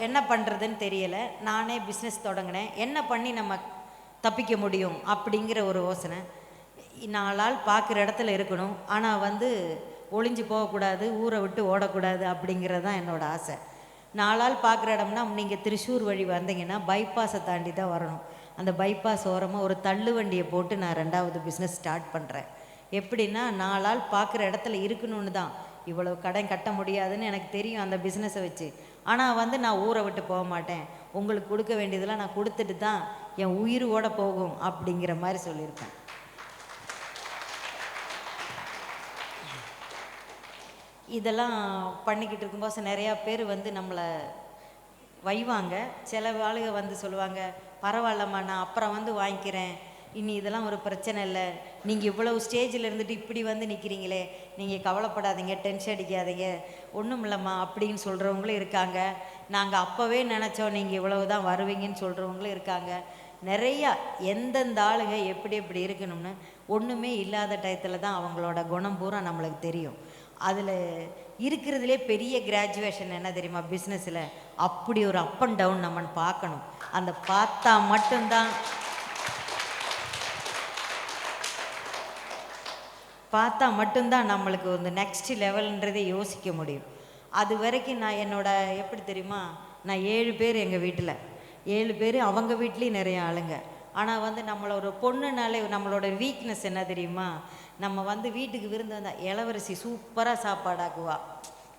என்ன பண்ணுறதுன்னு தெரியலை. நானே பிஸ்னஸ் தொடங்கினேன். என்ன பண்ணி நம்ம தப்பிக்க முடியும் அப்படிங்கிற ஒரு யோசனை. 4 ஆள் பார்க்குற இடத்துல இருக்கணும், ஆனால் வந்து ஒளிஞ்சு போகக்கூடாது, ஊரை விட்டு ஓடக்கூடாது அப்படிங்கிறது தான் என்னோடய ஆசை. 4 ஆள் பார்க்குற இடம்னா, நீங்கள் திருச்சூர் வழி வந்தீங்கன்னா பைபாஸை தாண்டி தான் வரணும். அந்த பைபாஸ் ஓரமாக ஒரு தள்ளு வண்டியை போட்டு நான் 2வது பிஸ்னஸ் ஸ்டார்ட் பண்ணுறேன். எப்படின்னா, 4 ஆள் பார்க்குற இடத்துல இருக்கணும்னு தான். இவ்வளோ கடன் கட்ட முடியாதுன்னு எனக்கு தெரியும் அந்த பிஸ்னஸை வச்சு. ஆனால் வந்து நான் ஊரை விட்டு போக மாட்டேன், உங்களுக்கு கொடுக்க வேண்டியதெல்லாம் நான் கொடுத்துட்டு தான் என் உயிரோட போகும் அப்படிங்கிற மாதிரி சொல்லியிருக்கேன். இதெல்லாம் பண்ணிக்கிட்டு இருக்கும்போது நிறையா பேர் வந்து நம்மளை வைவாங்க. சில ஆளுங்க வந்து சொல்லுவாங்க, பரவாயில்லம்மா நான் அப்புறம் வந்து வாங்கிக்கிறேன், இனி இதெல்லாம் ஒரு பிரச்சனை இல்லை, நீங்கள் இவ்வளவு ஸ்டேஜில் இருந்துட்டு இப்படி வந்து நிற்கிறீங்களே, நீங்கள் கவலைப்படாதீங்க, டென்ஷன் அடிக்காதீங்க, ஒன்றும் இல்லைம்மா அப்படின்னு சொல்கிறவங்களும் இருக்காங்க. நாங்கள் அப்போவே நினச்சோம் நீங்கள் இவ்வளவு தான் வருவீங்கன்னு சொல்கிறவங்களும் இருக்காங்க. நிறையா எந்தெந்த ஆளுங்க எப்படி எப்படி இருக்கணும்னு ஒன்றுமே இல்லாத டயத்தில் தான் அவங்களோட குணம் பூரா நம்மளுக்கு தெரியும். அதில் இருக்கிறதுலே பெரிய கிராஜுவேஷன் என்ன தெரியுமா, பிஸ்னஸில் அப்படி ஒரு அப் அண்ட் டவுன் நம்ம பார்க்கணும். அந்த பார்த்தா மட்டும்தான் நம்மளுக்கு வந்து நெக்ஸ்ட் லெவல்ன்றதே யோசிக்க முடியும். அது வரைக்கும் நான் எப்படி தெரியுமா, நான் 7 பேர் எங்கள் வீட்டில், 7 பேர் அவங்க வீட்லேயும் நிறைய ஆளுங்க. ஆனால் வந்து நம்மளோட பொண்ணுனாலே நம்மளோட வீக்னஸ் என்ன தெரியுமா, நம்ம வந்து வீட்டுக்கு விருந்து வந்தால் இளவரசி சூப்பராக சாப்பாடாக்குவா,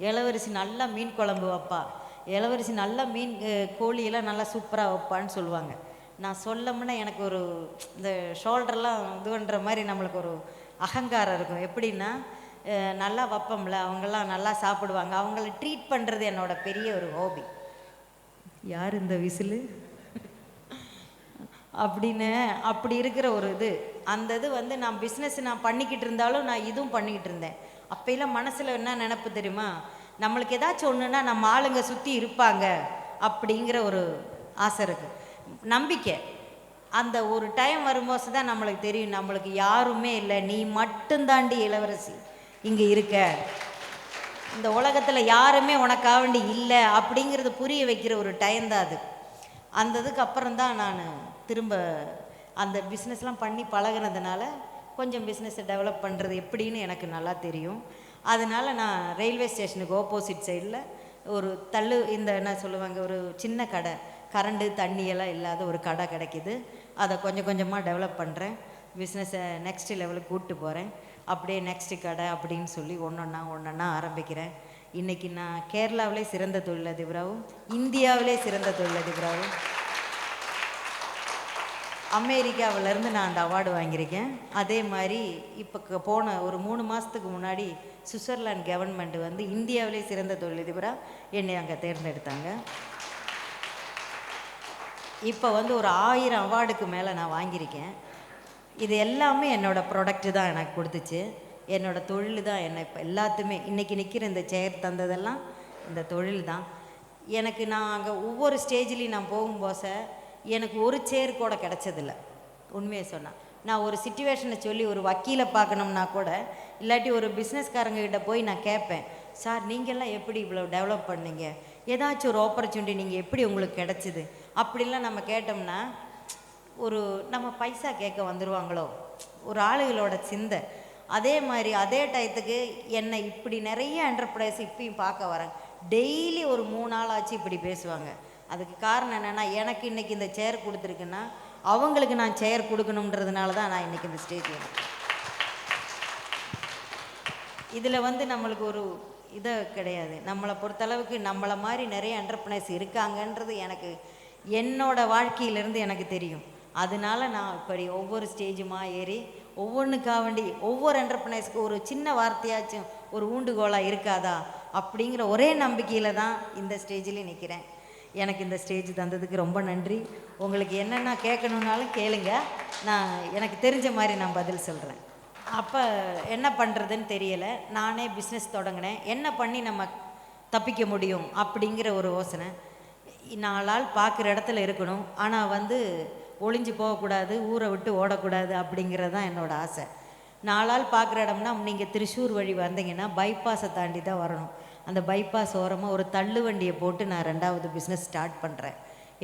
இளவரசி நல்லா மீன் குழம்பு வைப்பா, இளவரசி நல்லா மீன் கோழியெல்லாம் நல்லா சூப்பராக வைப்பான்னு சொல்லுவாங்க. நான் சொல்லமுன்னா எனக்கு ஒரு இந்த ஷோல்டர்லாம் இது பண்ணுற மாதிரி நம்மளுக்கு ஒரு அகங்காரம் இருக்கும். எப்படின்னா, நல்லா வைப்போம்ல, அவங்கெல்லாம் நல்லா சாப்பிடுவாங்க, அவங்கள ட்ரீட் பண்ணுறது என்னோட பெரிய ஒரு ஹாபி. யார் இந்த விசிலு அப்படின்னு அப்படி இருக்கிற ஒரு இது. அந்த இது வந்து நான் பிஸ்னஸ் நான் பண்ணிக்கிட்டு இருந்தாலும் நான் இதுவும் பண்ணிக்கிட்டு இருந்தேன். அப்போலாம் மனசில் என்ன நினப்பு தெரியுமா, நம்மளுக்கு ஏதாச்சும் ஒன்றுனா நம்ம ஆளுங்க சுற்றி இருப்பாங்க அப்படிங்கிற ஒரு ஆசை இருக்குது, நம்பிக்கை. அந்த ஒரு டைம் வரும்போது தான் நம்மளுக்கு தெரியும், நம்மளுக்கு யாருமே இல்லை, நீ மட்டும்தாண்டி இளவரசி இங்கே இருக்க, இந்த உலகத்தில் யாருமே உனக்காக வேண்டி இல்லை அப்படிங்கிறது புரிய வைக்கிற ஒரு டைம் தான் அது. அந்த இதுக்கு அப்புறம் தான் நான் திரும்ப அந்த பிஸ்னஸ்லாம் பண்ணி பழகினதுனால கொஞ்சம் பிஸ்னஸை டெவலப் பண்ணுறது எப்படின்னு எனக்கு நல்லா தெரியும். அதனால் நான் ரயில்வே ஸ்டேஷனுக்கு ஆப்போசிட் சைடில் ஒரு இந்த என்ன சொல்லுவாங்க, ஒரு சின்ன கடை, கரண்டு தண்ணியெல்லாம் இல்லாத ஒரு கடை கிடைக்கிது. அதை கொஞ்சம் கொஞ்சமாக டெவலப் பண்ணுறேன், பிஸ்னஸை நெக்ஸ்ட் லெவலுக்கு கூப்பிட்டு போகிறேன். அப்படியே நெக்ஸ்ட்டு கடை அப்படின்னு சொல்லி ஒன்றொன்னா ஆரம்பிக்கிறேன். இன்றைக்கி நான் கேரளாவிலே சிறந்த தொழிலதிபராகவும், இந்தியாவிலே சிறந்த தொழிலதிபராகவும், அமெரிக்காவிலேருந்து நான் அந்த அவார்டு வாங்கியிருக்கேன். அதே மாதிரி இப்போ போன ஒரு 3 மாதத்துக்கு முன்னாடி சுவிட்சர்லாந்து கவர்மெண்ட் வந்து இந்தியாவிலே சிறந்த தொழிலதிபராக என்னை அங்கே தேர்ந்தெடுத்தாங்க. இப்போ வந்து ஒரு 1000 அவார்டுக்கு மேலே நான் வாங்கியிருக்கேன். இது எல்லாமே என்னோடய ப்ராடக்ட்டு தான் எனக்கு கொடுத்துச்சு, என்னோடய தொழில் தான் என்னை இப்போ எல்லாத்துமே இன்றைக்கி நிற்கிற இந்த சேர் தந்ததெல்லாம் இந்த தொழில் தான் எனக்கு. நான் அங்கே ஒவ்வொரு ஸ்டேஜ்லேயும் நான் போகும்போது எனக்கு ஒரு சேர் கூட கிடச்சதில்ல. உண்மையை சொன்னால், நான் ஒரு சிச்சுவேஷனை சொல்லி ஒரு வக்கீலை பார்க்கணும்னா கூட, இல்லாட்டி ஒரு பிஸ்னஸ்காரங்கிட்ட போய் நான் கேட்பேன், சார் நீங்கள்லாம் எப்படி இவ்வளோ டெவலப் பண்ணீங்க, ஏதாச்சும் ஒரு ஆப்பர்ச்சுனிட்டி நீங்கள் எப்படி உங்களுக்கு கிடச்சிது அப்படிலாம் நம்ம கேட்டோம்னா, ஒரு நம்ம பைசா கேட்க வந்துடுவாங்களோ ஒரு ஆளுகளோட சிந்தை. அதே மாதிரி அதே டயத்துக்கு என்னை இப்படி நிறைய என்டர்பிரைஸ் இப்பயும் பார்க்க வரேன். டெய்லி ஒரு 3 நாள் ஆச்சு இப்படி பேசுவாங்க. அதுக்கு காரணம் என்னென்னா, எனக்கு இன்றைக்கி இந்த சேர் கொடுத்துருக்குன்னா அவங்களுக்கு நான் சேர் கொடுக்கணுன்றதுனால தான் நான் இன்றைக்கி இந்த ஸ்டேஜ் இதில் வந்து நம்மளுக்கு ஒரு இதை கிடையாது. நம்மளை பொறுத்தளவுக்கு நம்மளை மாதிரி நிறைய என்டர்பிரைஸ் இருக்காங்கன்றது எனக்கு என்னோடய வாழ்க்கையிலேருந்து எனக்கு தெரியும். அதனால நான் இப்படி ஒவ்வொரு ஸ்டேஜுமா ஏறி ஒவ்வொன்றுக்காக வேண்டி ஒவ்வொரு என்டர்பிரைஸ்க்கு ஒரு சின்ன வார்த்தையாச்சும் ஒரு ஊண்டுகோலாக இருக்காதா அப்படிங்கிற ஒரே நம்பிக்கையில் தான் இந்த ஸ்டேஜில் நிற்கிறேன். எனக்கு இந்த ஸ்டேஜ் தந்ததுக்கு ரொம்ப நன்றி. உங்களுக்கு என்னென்ன கேட்கணுன்னாலும் கேளுங்க, நான் எனக்கு தெரிஞ்ச மாதிரி நான் பதில் சொல்கிறேன். அப்போ என்ன பண்ணுறதுன்னு தெரியலை, நானே பிஸ்னஸ் தொடங்கினேன். என்ன பண்ணி நம்ம தப்பிக்க முடியும் அப்படிங்கிற ஒரு யோசனை. 4 ஆள் பார்க்குற இடத்துல இருக்கணும், ஆனால் வந்து ஒளிஞ்சு போகக்கூடாது, ஊரை விட்டு ஓடக்கூடாது அப்படிங்கிறது தான் என்னோடய ஆசை. 4 ஆள் பார்க்குற இடம்னா, நீங்கள் திருச்சூர் வழி வந்தீங்கன்னா பைபாஸை தாண்டி தான் வரணும். அந்த பைபாஸ் ஓரமாக ஒரு தள்ளு வண்டியை போட்டு நான் 2வது பிஸ்னஸ் ஸ்டார்ட் பண்ணுறேன்.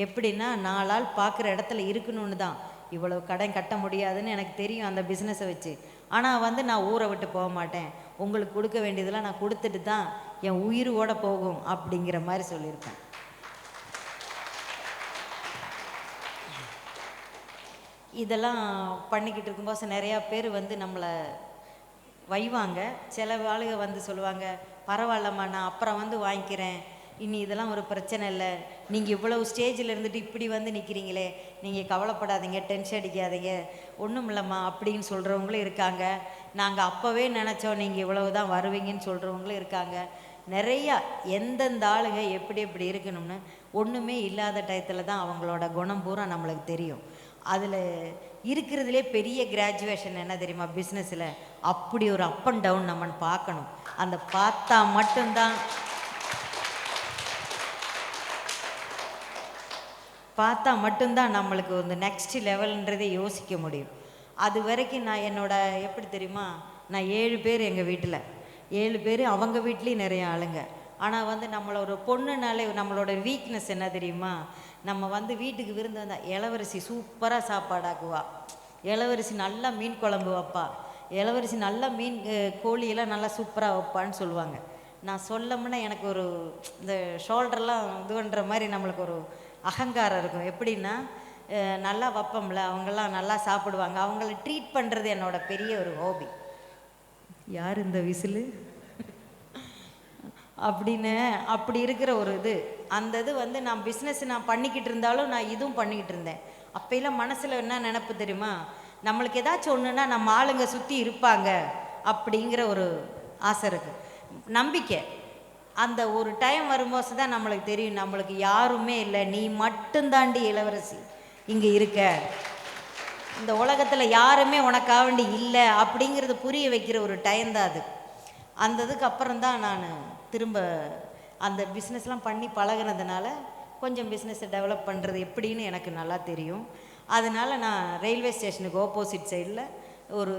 எப்படின்னா 4 ஆள் பார்க்குற இடத்துல இருக்கணும்னு தான். இவ்வளோ கடன் கட்ட முடியாதுன்னு எனக்கு தெரியும் அந்த பிஸ்னஸை வச்சு. ஆனால் வந்து நான் ஊரை விட்டு போக மாட்டேன், உங்களுக்கு கொடுக்க வேண்டியதெல்லாம் நான் கொடுத்துட்டு தான் என் உயிரோட போகும் அப்படிங்கிற மாதிரி சொல்லியிருப்பேன். இதெல்லாம் பண்ணிக்கிட்டு இருக்கும்போது நிறையா பேர் வந்து நம்மளை வைவாங்க. சில ஆளுக வந்து சொல்லுவாங்க, பரவாயில்லம்மா நான் அப்புறம் வந்து வாங்கிக்கிறேன், இனி இதெல்லாம் ஒரு பிரச்சனை இல்லை, நீங்கள் இவ்வளவு ஸ்டேஜில் இருந்துட்டு இப்படி வந்து நிற்கிறீங்களே, நீங்கள் கவலைப்படாதீங்க, டென்ஷன் அடிக்காதீங்க, ஒன்றும் இல்லைம்மா அப்படின்னு சொல்கிறவங்களும் இருக்காங்க. நாங்கள் அப்போவே நினச்சோம் நீங்கள் இவ்வளவு தான் வருவீங்கன்னு சொல்கிறவங்களும் இருக்காங்க. நிறையா எந்தெந்த ஆளுங்க எப்படி எப்படி இருக்கணும்னு ஒன்றுமே இல்லாத டயத்தில் தான் அவங்களோட குணம் பூரா நம்மளுக்கு தெரியும். அதில் இருக்கிறதுலே பெரிய கிராஜுவேஷன் என்ன தெரியுமா, பிஸ்னஸில் அப்படி ஒரு அப் அண்ட் டவுன் நம்ம பார்க்கணும். அந்த பார்த்தா மட்டும்தான் நம்மளுக்கு வந்து நெக்ஸ்ட் லெவல்ன்றதே யோசிக்க முடியும். அது வரைக்கும் நான் எப்படி தெரியுமா, நான் 7 பேர் எங்கள் வீட்டில், 7 பேர் அவங்க வீட்லேயும் நிறைய ஆளுங்க. ஆனால் வந்து நம்மளோட பொண்ணுனாலே நம்மளோட வீக்னஸ் என்ன தெரியுமா, நம்ம வந்து வீட்டுக்கு விருந்து வந்தால் இளவரசி சூப்பராக சாப்பாடாக்குவா, இளவரசி நல்லா மீன் குழம்பு வைப்பா, இளவரசி நல்லா மீன் கோழியெல்லாம் நல்லா சூப்பராக வைப்பான்னு சொல்லுவாங்க. நான் சொல்லமுன்னா எனக்கு ஒரு இந்த ஷோல்டர்லாம் இது பண்ணுற மாதிரி நம்மளுக்கு ஒரு அகங்காரம் இருக்கும். எப்படின்னா நல்லா வைப்போம்ல, அவங்கெல்லாம் நல்லா சாப்பிடுவாங்க, அவங்கள ட்ரீட் பண்ணுறது என்னோட பெரிய ஒரு ஹாபி. யார் இந்த விசிலு அப்படின்னு அப்படி இருக்கிற ஒரு அந்த வந்து நான் பிஸ்னஸ் நான் பண்ணிக்கிட்டு இருந்தாலும் நான் இதுவும் பண்ணிக்கிட்டு இருந்தேன். அப்போல்லாம் மனசில் என்ன நினப்பு தெரியுமா, நம்மளுக்கு ஏதாச்சும் ஒன்றுனா நம்ம ஆளுங்க சுற்றி இருப்பாங்க அப்படிங்கிற ஒரு ஆசை இருக்குது, நம்பிக்கை. அந்த ஒரு டைம் வரும்போது தான் நம்மளுக்கு தெரியும், நம்மளுக்கு யாருமே இல்லை, நீ மட்டும்தாண்டி இளவரசி இங்கே இருக்க, இந்த உலகத்தில் யாருமே உனக்காக வேண்டி இல்லை அப்படிங்கிறது புரிய வைக்கிற ஒரு டைம் தான் அது. அந்த இதுக்கு அப்புறம்தான் நான் திரும்ப அந்த பிஸ்னஸ்லாம் பண்ணி பழகினதுனால கொஞ்சம் பிஸ்னஸை டெவலப் பண்ணுறது எப்படின்னு எனக்கு நல்லா தெரியும். அதனால் நான் ரயில்வே ஸ்டேஷனுக்கு ஆப்போசிட் சைடில் ஒரு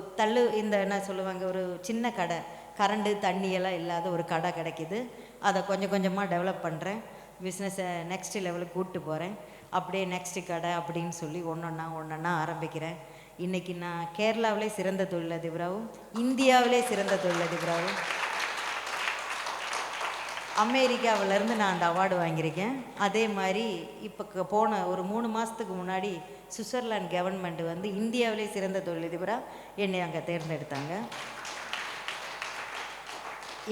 இந்த என்ன சொல்லுவாங்க, ஒரு சின்ன கடை, கரண்டு தண்ணியெல்லாம் இல்லாத ஒரு கடை கிடைக்கிது. அதை கொஞ்சம் கொஞ்சமாக டெவலப் பண்ணுறேன், பிஸ்னஸை நெக்ஸ்ட் லெவலுக்கு கூப்பிட்டு போகிறேன். அப்படியே நெக்ஸ்ட்டு கடை அப்படின்னு சொல்லி ஒன்றொன்னா ஆரம்பிக்கிறேன். இன்றைக்கி நான் கேரளாவிலே சிறந்த தொழிலதிபராகவும் இந்தியாவிலே சிறந்த தொழிலதிபராகவும் அமெரிக்காவிலேருந்து நான் அந்த அவார்டு வாங்கியிருக்கேன். அதே மாதிரி இப்போ போன ஒரு 3 மாதத்துக்கு முன்னாடி சுவிட்சர்லாந்து கவர்மெண்ட் வந்து இந்தியாவிலே சிறந்த தொழிலதிபராக என்னை அங்கே தேர்ந்தெடுத்தாங்க.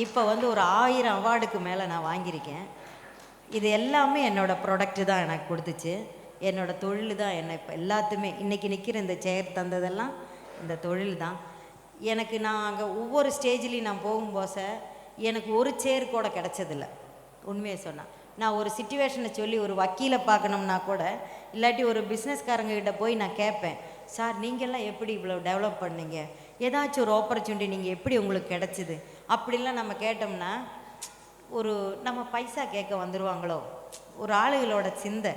இப்போ வந்து ஒரு 1000 அவார்டுக்கு மேலே நான் வாங்கியிருக்கேன். இது எல்லாமே என்னோடய ப்ராடக்ட்டு தான் எனக்கு கொடுத்துச்சு, என்னோடய தொழில் தான் என்னை இப்போ எல்லாத்துமே இன்றைக்கி நிற்கிற இந்த சேர் தந்ததெல்லாம் இந்த தொழில் தான் எனக்கு. நான் அங்கே ஒவ்வொரு ஸ்டேஜ்லேயும் நான் போகும்போது எனக்கு ஒரு சேர் கூட கிடச்சதில்ல. உண்மையை சொன்னால் நான் ஒரு சிச்சுவேஷனை சொல்லி ஒரு வக்கீலை பார்க்கணும்னா கூட, இல்லாட்டி ஒரு பிஸ்னஸ்காரங்கிட்ட போய் நான் கேட்பேன், சார் நீங்கள்லாம் எப்படி இவ்வளோ டெவலப் பண்ணீங்க, ஏதாச்சும் ஒரு ஆப்பர்ச்சுனிட்டி நீங்கள் எப்படி உங்களுக்கு கிடச்சிது அப்படிலாம் நம்ம கேட்டோம்னா ஒரு நம்ம பைசா கேட்க வந்துடுவாங்களோ ஒரு ஆளுகளோட சிந்தை.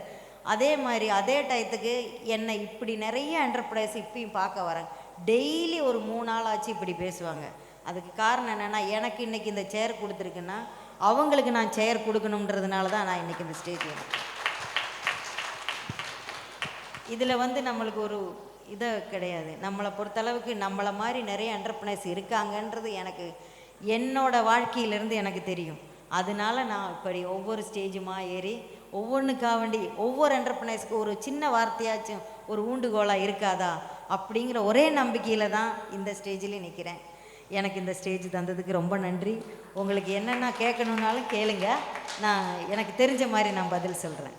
அதே மாதிரி அதே டயத்துக்கு என்னை இப்படி நிறைய என்டர்பிரைஸ் இப்பயும் பார்க்க வரேன், டெய்லி ஒரு 3 ஆளாச்சு இப்படி பேசுவாங்க. அதுக்கு காரணம் என்னென்னா, எனக்கு இன்றைக்கி இந்த சேர் கொடுத்துருக்குன்னா அவங்களுக்கு நான் சேர் கொடுக்கணுன்றதுனால தான் நான் இன்றைக்கி இந்த ஸ்டேஜ். இதில் வந்து நம்மளுக்கு ஒரு இதை கிடையாது, நம்மளை பொறுத்தளவுக்கு நம்மளை மாதிரி நிறைய என்டர்பிரைஸ் இருக்காங்கன்றது எனக்கு என்னோடய வாழ்க்கையிலேருந்து எனக்கு தெரியும். அதனால நான் இப்படி ஒவ்வொரு ஸ்டேஜுமா ஏறி ஒவ்வொன்றுக்காக வேண்டி ஒவ்வொரு என்டர்பிரைஸ்க்கு ஒரு சின்ன வார்த்தையாச்சும் ஒரு ஊண்டுகோலாக இருக்காதா அப்படிங்கிற ஒரே நம்பிக்கையில் தான் இந்த ஸ்டேஜில் நிற்கிறேன். எனக்கு இந்த ஸ்டேஜ் தந்ததுக்கு ரொம்ப நன்றி. உங்களுக்கு என்னென்ன கேட்கணுன்னாலும் கேளுங்க, நான் எனக்கு தெரிஞ்ச மாதிரி நான் பதில் சொல்கிறேன்.